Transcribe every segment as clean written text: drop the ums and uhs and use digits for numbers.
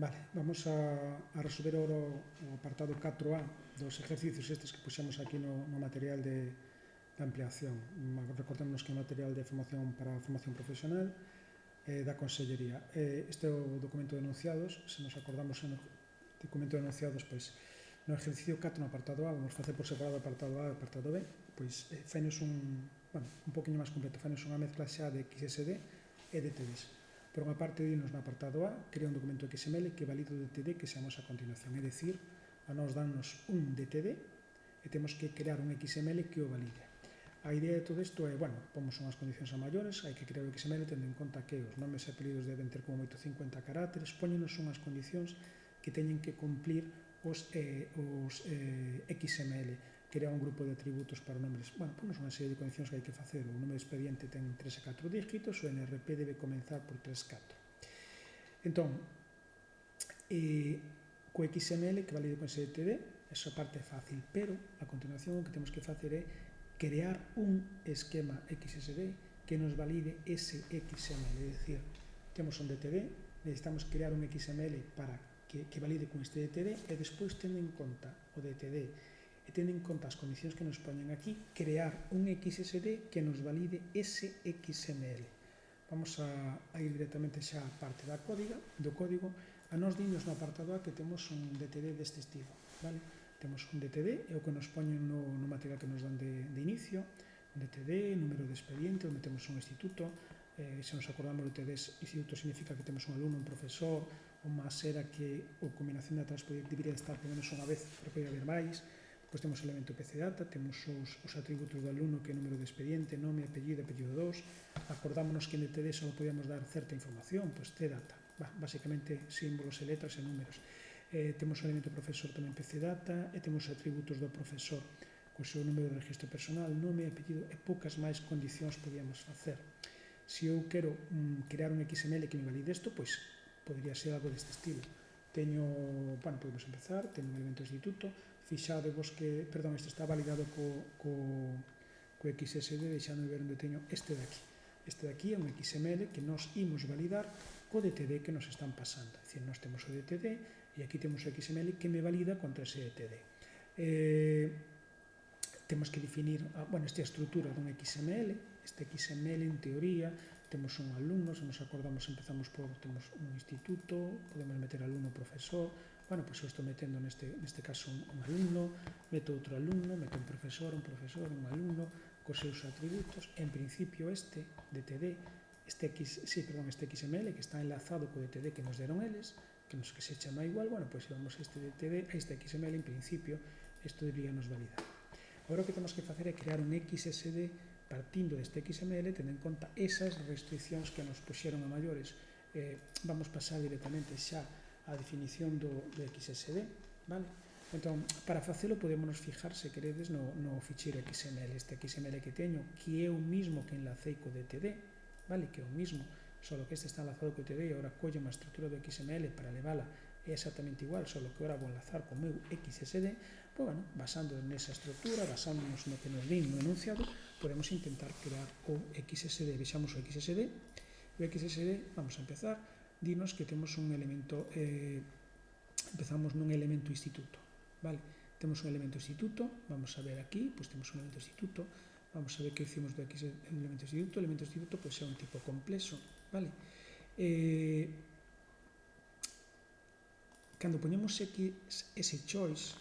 Vale, vamos a resolver ahora o apartado 4A dos exercicios estes que puxemos aquí no material de ampliación. Recordemos que é material de formación para a formación profesional da Consellería. Este é o documento de enunciados. Se nos acordamos no documento de enunciados, pois no exercicio 4 no apartado A, vamos facer por separado o apartado A e o apartado B, pois fainos un poquinho máis completo, fainos unha mezcla xa de XSD e de DTDs. Por unha parte, dinos no apartado A, crea un documento XML que valide o DTD que seamos a continuación. É dicir, a nos dannos un DTD e temos que crear un XML que o valide. A idea de todo isto é, pomos unhas condicións a maiores, hai que crear o XML tendo en conta que os nomes e apelidos deben ter como moito 50 carácteres, póñenos unhas condicións que teñen que cumplir os XML. Crear un grupo de atributos para nombres. Ponos unha serie de condicións que hai que facer. O número de expediente ten 3 e 4 dígitos, o NRP debe comenzar por 3 e 4. Entón, co XML que valide con ese DTD, esa parte é fácil, pero a continuación o que temos que facer é crear un esquema XSD que nos valide ese XML. É dicir, temos un DTD, necesitamos crear un XML para que valide con este DTD e despois, tendo en conta o DTD e tendo en conta as condicións que nos poñen aquí, crear un XSD que nos valide ese XML. Vamos a ir directamente xa á parte do código. A nos dinos no apartado A que temos un DTD deste estilo. Temos un DTD, é o que nos poñen no material que nos dan de inicio, un DTD, número de expediente, onde temos un instituto. Se nos acordamos, o DTD instituto significa que temos un alumno, un profesor, unha sera que a combinación de atrás debería estar por menos unha vez, pero pode haber máis. Depois temos o elemento PCData, temos os atributos do alumno, que é número de expediente, nome, apellido 2. Acordámonos que en DTD só podíamos dar certa información, pois CData, basicamente símbolos e letras e números. Temos o elemento profesor tamén PCData e temos os atributos do profesor, co seu número de registro personal, nome, apellido e poucas máis condicións podíamos facer. Se eu quero crear un XML que me valide isto, pois podría ser algo deste estilo. Podemos empezar, teño un elemento instituto, fixadevos que, este está validado co XSD, deixando ver onde teño este de aquí. Este de aquí é un XML que nos imos validar co DTD que nos están pasando. É dicir, nos temos o DTD e aquí temos o XML que me valida contra ese DTD. Temos que definir esta estrutura dun XML. Este XML, en teoría, temos un alumno, se nos acordamos, empezamos temos un instituto, podemos meter alumno, profesor. Eu estou metendo neste caso un alumno, meto outro alumno, meto un profesor, un alumno, cos seus atributos. En principio, este DTD, este XML que está enlazado co DTD que nos deron eles, que se chama igual, vamos a este DTD, a este XML, en principio, isto debería nos validar. Agora o que temos que facer é crear un XSD partindo deste XML, tendo en conta esas restriccións que nos puxeron a maiores. Vamos pasar directamente xa a definición do XSD. Entón, para facelo podemos fijar, se queredes, no ficheiro XML. Este XML que teño, que é o mismo que enlacei co DTD, que é o mismo, só que este está enlazado co DTD e agora colle unha estrutura do XML para levala é exactamente igual, só que agora vou enlazar co meu XSD. Basando nesa estrutura, basándonos no que nos din no enunciado, podemos intentar crear o XSD. Vexamos o XSD. O XSD, vamos a empezar, dinos que temos un elemento, empezamos nun elemento instituto. Temos un elemento instituto, vamos a ver aquí, temos un elemento instituto, vamos a ver que hicimos do elemento instituto. O elemento instituto é un tipo complexo. Cando poñemos XS choice,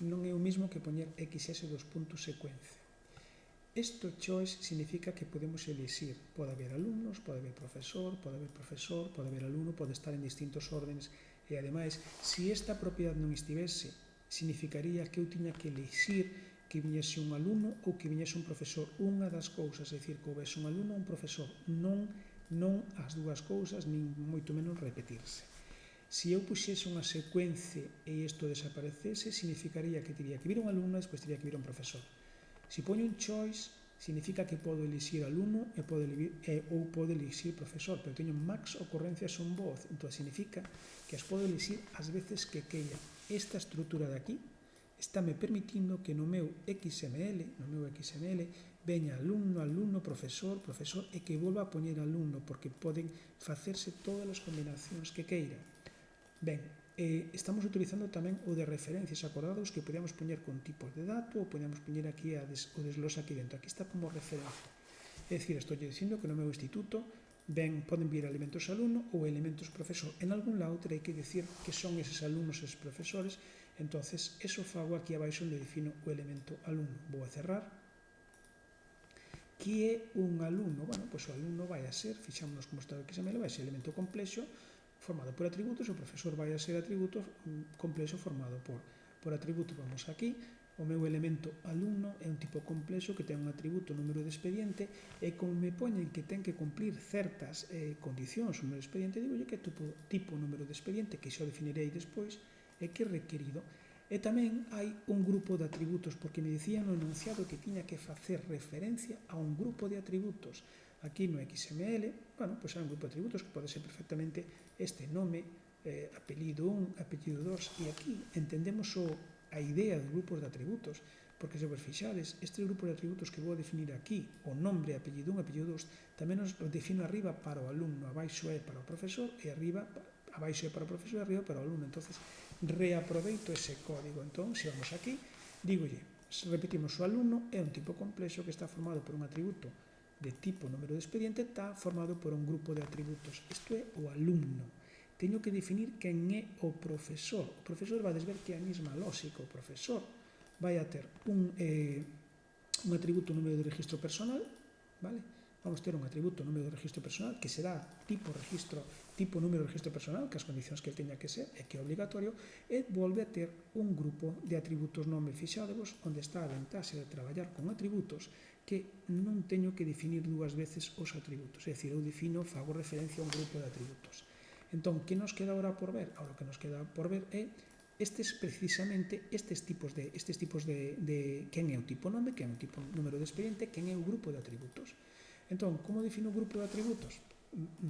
non é o mesmo que poñer XS:sequencia. Isto choice significa que podemos elixir, pode haber alumnos, pode haber profesor, pode haber alumno, pode estar en distintos órdenes e, ademais, se esta propiedade non estivese, significaría que eu tiña que elixir que viñese un alumno ou que viñese un profesor. Unha das cousas, é dicir, que houvese un alumno ou un profesor, non as dúas cousas, nin moito menos repetirse. Se eu puxese unha secuencia e isto desaparecese, significaría que teria que vir un alumno e despois teria que vir un profesor. Se poño un choice, significa que podo elixir alumno ou podo elixir profesor, pero teño max ocorrencias on both, entón significa que as podo elixir as veces que queira. Esta estrutura de aquí estáme permitindo que no meu XML veña alumno, alumno, profesor, profesor, e que volva a poñer alumno, porque poden facerse todas as combinacións que queiran. Ben, estamos utilizando tamén o de referencias, acordados que podíamos poñer con tipos de dato, ou podíamos poñer aquí o desglose aquí dentro. Aquí está como referencia. É dicir, estou dicindo que no meu instituto poden vir elementos alumno ou elementos profesor. En algún lado terei que dicir que son eses alumnos e eses profesores, entonces eso fago aquí abaixo onde defino o elemento alumno. Vou a cerrar. Que é un alumno? Bueno, pois o alumno vai a ser, fixámonos como está o XML, vai ser elemento complexo formado por atributos, o profesor vai a ser atributo complexo formado por atributos. Vamos aquí, o meu elemento alumno é un tipo complexo que ten un atributo número de expediente e como me poñen que ten que cumplir certas condicións o número de expediente, digo que tipo número de expediente, que xa definirei despois, é que é requerido. E tamén hai un grupo de atributos, porque me dicían no enunciado que tiña que facer referencia a un grupo de atributos. Aquí no XML, bueno, pois hai un grupo de atributos que pode ser perfectamente este nome, apelido 1, apelido 2, e aquí entendemos a idea de grupos de atributos, porque se vos fixades, este grupo de atributos que vou definir aquí, o nombre, apelido 1, apelido 2, tamén os defino arriba para o alumno, abaixo é para o profesor, e arriba, abaixo é para o profesor, e arriba para o alumno. Entonces, reaproveito ese código. Entón, se vamos aquí, digolle, repetimos, o alumno é un tipo complexo que está formado por un atributo de tipo número de expediente, está formado por un grupo de atributos. Isto é o alumno. Teño que definir quen é o profesor. O profesor vai ver que é a mesma lógica. O profesor vai a ter un atributo número de registro personal, vale? Vamos ter un atributo número de registro personal que será tipo número de registro personal, que as condicións que teña que ser e que é obligatorio, e volve a ter un grupo de atributos nome. Fixadevos onde está a ventaxe de traballar con atributos, que non teño que definir dúas veces os atributos, é dicir, eu defino, fago referencia a un grupo de atributos. Entón, que nos queda agora por ver? Agora o que nos queda por ver é precisamente estes tipos de quen é o tipo nome, quen é o tipo número de expediente, quen é o grupo de atributos. Entón, como defino o grupo de atributos?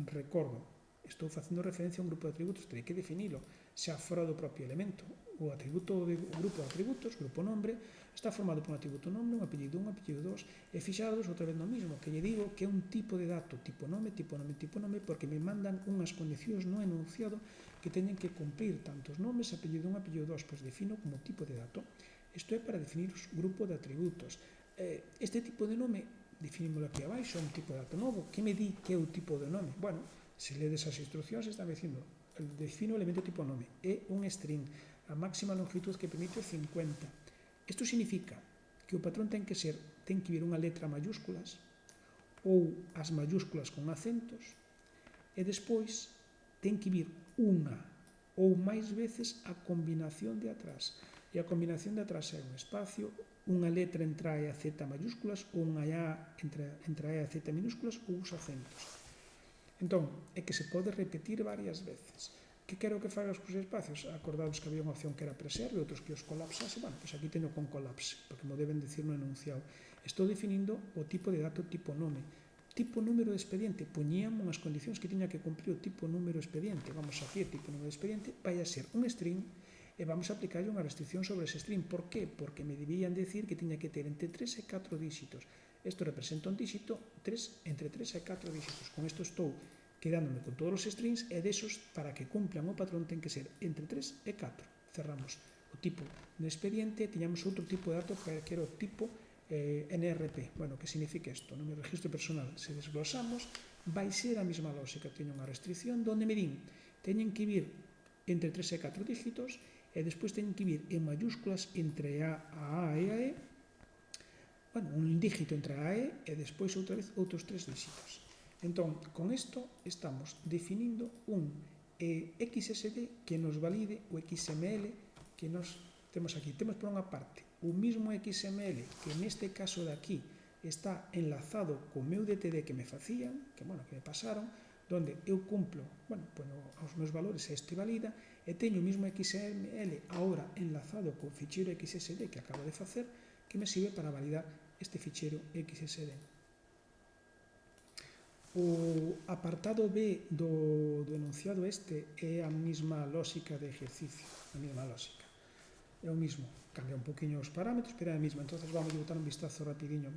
Recordo, estou facendo referencia a un grupo de atributos, terei que definilo xa fora do propio elemento. O grupo de atributos, grupo nombre, está formado por un atributo nombre, un apellido 1, apellido 2, e fixados outra vez no mismo, que lle digo que é un tipo de dato, tipo nome, tipo nome, tipo nome, porque me mandan unhas condicións no enunciado que teñen que cumplir tantos nomes, apellido 1, apellido 2, pois defino como tipo de dato. Isto é para definir o grupo de atributos. Este tipo de nome, definímolo aquí abaixo, é un tipo de dato novo. Que me di que é o tipo de nome? Bueno, se ledes as instruccións, está dicindo, defino o elemento tipo nome, é un string, a máxima longitud que permite 50. Isto significa que o patrón ten que vir unha letra mayúsculas ou as mayúsculas con acentos e despois ten que vir unha ou máis veces a combinación de atrás. E a combinación de atrás é un espacio, unha letra entre A e a Z mayúsculas ou unha A entre A e a Z minúsculas ou os acentos. Entón, é que se pode repetir varias veces. Que quero que fagas cos espacios? Acordados que había unha opción que era preserve, outros que os colapsase. Bueno, pois aquí teño con colapse, porque mo deben decir no enunciado. Estou definindo o tipo de dato tipo nome. Tipo número de expediente, poñíamos unhas condicións que tiña que cumprir o tipo número de expediente. Vamos a decir, tipo número de expediente vai a ser un string e vamos a aplicarlle unha restricción sobre ese string. Por qué? Porque me debían decir que tiña que ter entre 3 e 4 dígitos. Isto representa un dígito, entre 3 e 4 dígitos. Con isto estou quedándome con todos os strings e desos, para que cumplan o patrón, ten que ser entre 3 e 4. Cerramos o tipo de expediente, tiñamos outro tipo de dato que era o tipo NRP. Bueno, que significa isto? No meu registro personal, se desglosamos, vai ser a mesma lógica. Teño unha restricción onde me din teñen que vir entre 3 e 4 dígitos e despois teñen que vir en mayúsculas entre a e a E, bueno, un dígito entre a e despois outra vez outros 3 dígitos. Entón, con isto estamos definindo un XSD que nos valide o XML que nos temos aquí. Temos por unha parte o mismo XML que neste caso de aquí está enlazado co meu DTD que me facían, que me pasaron, donde eu cumplo, os meus valores e este valida, e teño o mesmo XML agora enlazado co ficheiro XSD que acabo de facer, que me sirve para validar este ficheiro XSD. O apartado B do enunciado este é a mesma lógica de exercicio, a mesma lógica. é o mismo, cambia un poquinho os parámetros, pero é a mesma. Entonces vamos a botar un vistazo rapidiño,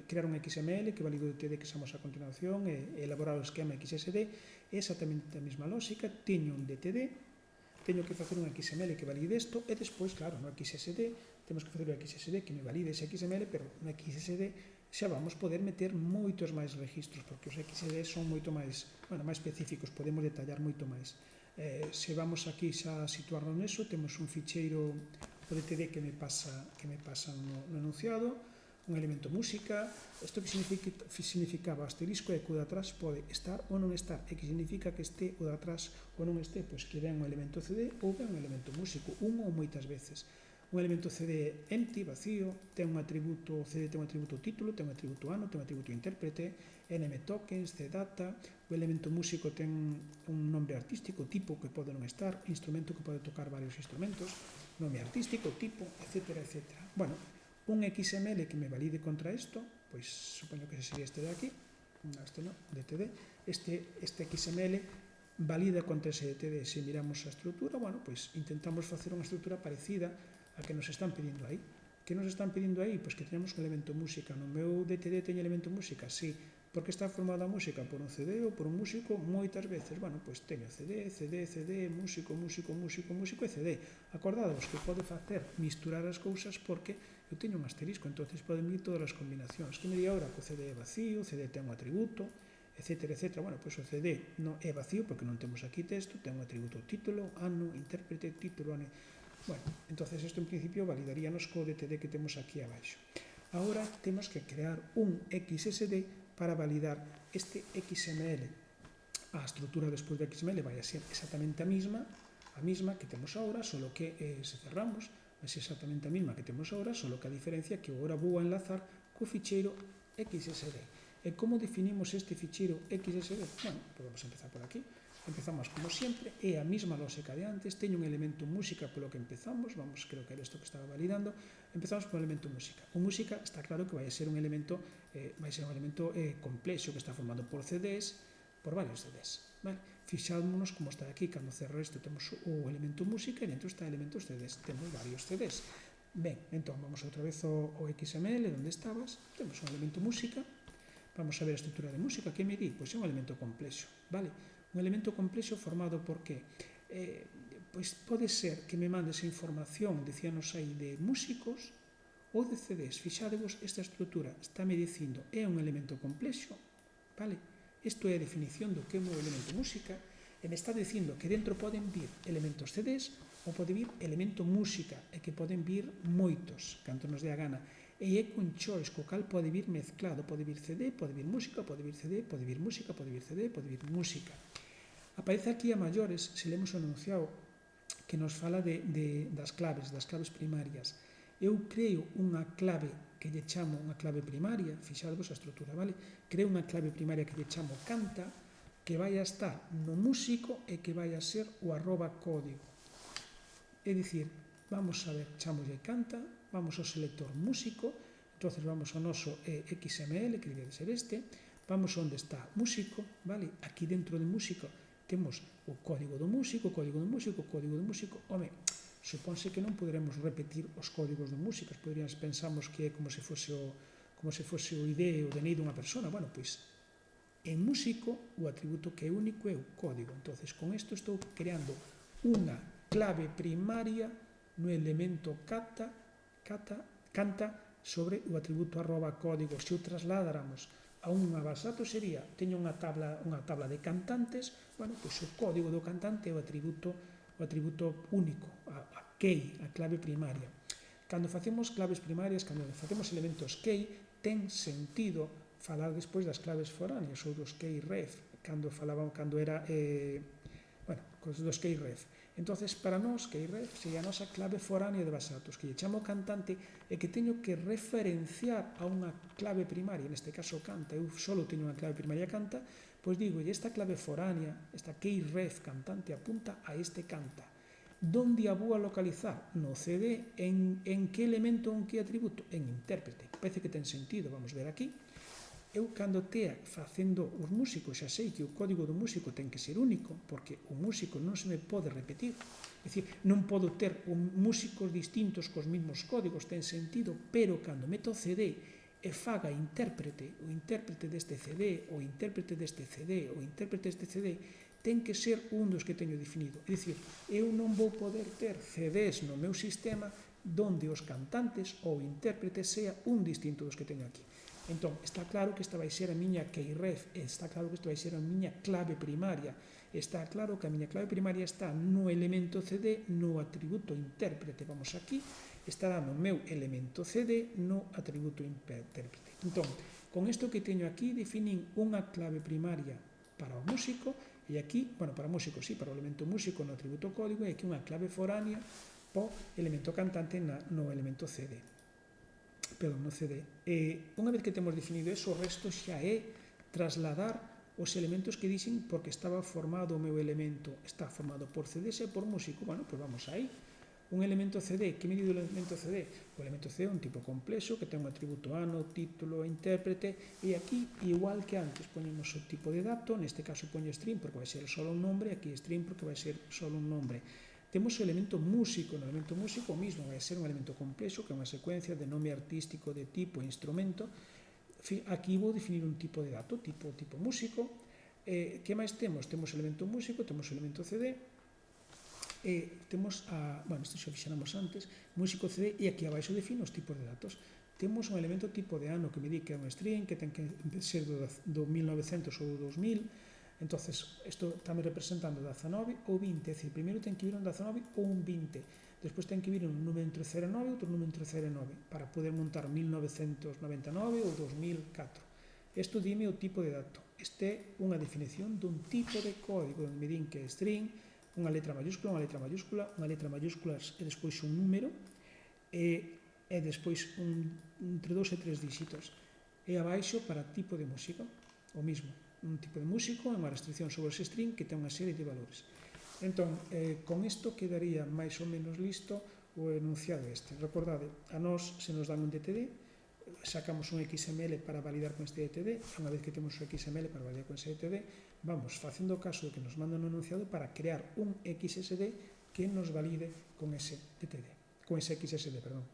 crear un XML que valido o DTD que usamos a continuación e elaborar o esquema XSD, é exactamente a mesma lógica, teño un DTD, teño que facer un XML que valide isto e despois, claro, no XSD temos que facer o XSD que me valide ese XML, pero no XSD xa vamos poder meter moitos máis registros, porque os XSD son moito máis, máis específicos, podemos detallar moito máis. Se vamos aquí xa a situarnos neso, temos un ficheiro o DTD que me pasa no enunciado, un elemento música, isto que significaba asterisco é que o de atrás pode estar ou non estar, e que significa que este o de atrás ou non este, pois que ven un elemento CD ou ven un elemento músico, un ou moitas veces. Un elemento CD empty, vacío, ten un atributo, o CD ten un atributo título, ten un atributo ano, ten un atributo intérprete, nm tokens, cdata, o elemento músico ten un nombre artístico, tipo que pode non estar, instrumento que pode tocar varios instrumentos, nome artístico, tipo, etc. Bueno, un XML que me valide contra isto, pois supoño que sería este de aquí, este non, DTD, este XML valida contra ese DTD. Se miramos a estrutura, bueno, pois intentamos facer unha estrutura parecida a que nos están pedindo aí. Que nos están pedindo aí? Pois que teñamos un elemento música. No meu DTD teño elemento música? Sí. Por que está formada a música? Por un CD ou por un músico? Moitas veces. Bueno, pois teño CD, músico e CD. Acordados que pode facer misturar as cousas porque eu teño un asterisco, entonces poden vir todas as combinacións. Que me di agora que o CD é vacío, o CD ten un atributo, etc. Bueno, pois o CD non é vacío porque non temos aquí texto, ten un atributo título, ano, intérprete, título, ano. Bueno, entonces isto en principio validaríanos co DTD que temos aquí abaixo. Agora temos que crear un XSD para validar este XML. A estrutura despois do XML vai a ser exactamente a mesma que temos agora, solo que se cerramos, vai ser exactamente a mesma que temos agora, solo que a diferencia é que agora vou a enlazar co ficheiro XSD. E como definimos este ficheiro XSD? Bueno, podemos empezar por aquí. Empezamos como sempre, é a mesma lógica de antes, teño un elemento música polo que empezamos, vamos, creo que era isto que estaba validando, empezamos con o elemento música. O música está claro que vai ser un elemento complexo que está formado por CDs, por varios CDs, vale? Fixámonos como está aquí, cando cerro isto temos o elemento música e dentro está elementos CDs, temos varios CDs. Ben, entón vamos outra vez ao XML, onde estabas, temos un elemento música, vamos a ver a estrutura de música, que me di? Pois é un elemento complexo, vale? Un elemento complexo formado por que? Pois pode ser que me mandes información, dicíanos aí, de músicos ou de CDs. Fixadevos esta estrutura, está me dicindo, é un elemento complexo, vale? Isto é a definición do que é un elemento música, e me está dicindo que dentro poden vir elementos CDs ou pode vir elemento música, e que poden vir moitos, canto nos dé a gana. E é con choice, co cal pode vir mezclado, pode vir CD, pode vir música, pode vir CD, pode vir música, pode vir CD, pode vir música. Aparece aquí a maiores, se lemos o enunciado, que nos fala das claves primarias. Eu creo unha clave que lle chamo unha clave primaria, fixadvos a estrutura, vale? Creo unha clave primaria que lle chamo canta, que vai a estar no músico e que vai a ser o @código. É dicir, vamos a ver, chamolle canta, vamos ao selector músico, entonces vamos ao noso XML, que debe de ser este, vamos onde está músico, vale? Aquí dentro de músico temos o código do músico, home, supónse que non poderemos repetir os códigos de músicas, pensamos que é como se fose o ID, o DNI dunha persona. Bueno, pois, en músico, o atributo que é único é o código. Entonces, con isto estou creando unha clave primaria no elemento canta sobre o atributo @código. Se o trasladáramos a unha base de datos sería, teño unha tabla de cantantes, bueno, pois o código do cantante é o atributo único, a key, a clave primaria. Cando facemos claves primarias, cando facemos elementos key, ten sentido falar despois das claves foráneas ou dos key ref, cando era, dos key ref. Entonces, para nós, keyref sería a nosa clave foránea de base de datos, que lle chamo cantante e que teño que referenciar a unha clave primaria, neste caso canta, eu só teño unha clave primaria canta, pois digo, esta clave foránea, esta keyref cantante apunta a este canta. Donde a vou a localizar? No CD, en que elemento, en que atributo? En intérprete. Parece que ten sentido, vamos ver aquí. eu cando tea facendo os músicos xa sei que o código do músico ten que ser único, porque o músico non se me pode repetir. É dicir, non podo ter músicos distintos cos mesmos códigos, ten sentido, pero cando meto o CD e faga intérprete, o intérprete deste CD, o intérprete deste CD, o intérprete deste CD, ten que ser un dos que teño definido. É dicir, eu non vou poder ter CDs no meu sistema donde os cantantes ou intérpretes sea un distinto dos que teño aquí. Entón, está claro que esta vai ser a miña keyref, está claro que esta vai ser a miña clave primaria, está claro que a miña clave primaria está no elemento CD, no atributo intérprete. Vamos aquí, estará no meu elemento CD, no atributo intérprete. Entón, con isto que teño aquí, definín unha clave primaria para o músico, e aquí, bueno, para o músico, sí, para o elemento músico no atributo código, e aquí unha clave foránea para o elemento cantante no elemento CD. Perdón, no CD. Unha vez que temos definido eso, o resto xa é trasladar os elementos que dixen porque estaba formado o meu elemento. Está formado por CDs e por músico. Bueno, pois vamos aí. Un elemento CD, que medido o elemento CD? O elemento CD é un tipo complexo que ten un atributo ano, título, intérprete, e aquí, igual que antes, poñemos o tipo de dato, neste caso poño string porque vai ser só un nombre, aquí string porque vai ser só un nombre. Temos o elemento músico, no elemento músico o mismo, vai ser un elemento complexo, que é unha secuencia de nome artístico, de tipo e instrumento. Aquí vou definir un tipo de dato, tipo músico. Que máis temos? Temos o elemento músico, temos o elemento CD, temos bueno, isto xa fixéramos antes, músico CD, e aquí abaixo defino os tipos de datos. Temos un elemento tipo de ano que me di que é un string, que ten que ser do 1900 ou do 2000, entonces, isto tamén representando 19 ou 20, é dicir, primeiro ten que vir un 19 ou un 20, despois ten que vir un número entre 0 e 9 e outro número entre 0 e 9, para poder montar 1999 ou 2004. Isto dime o tipo de dato. Este é unha definición dun tipo de código, onde me din que é string, unha letra mayúscula, unha letra mayúscula, unha letra mayúscula e despois un número, e despois entre 2 e 3 dígitos. E abaixo para tipo de música, o mismo. Un tipo de músico e unha restricción sobre ese string que ten unha serie de valores. Entón, con isto quedaría máis ou menos listo o enunciado este. Recordade, a nós se nos dan un DTD, sacamos un XML para validar con este DTD, unha vez que temos o XML para validar con ese DTD, vamos facendo caso do que nos mandan no enunciado para crear un XSD que nos valide con ese DTD, con ese XSD, perdón.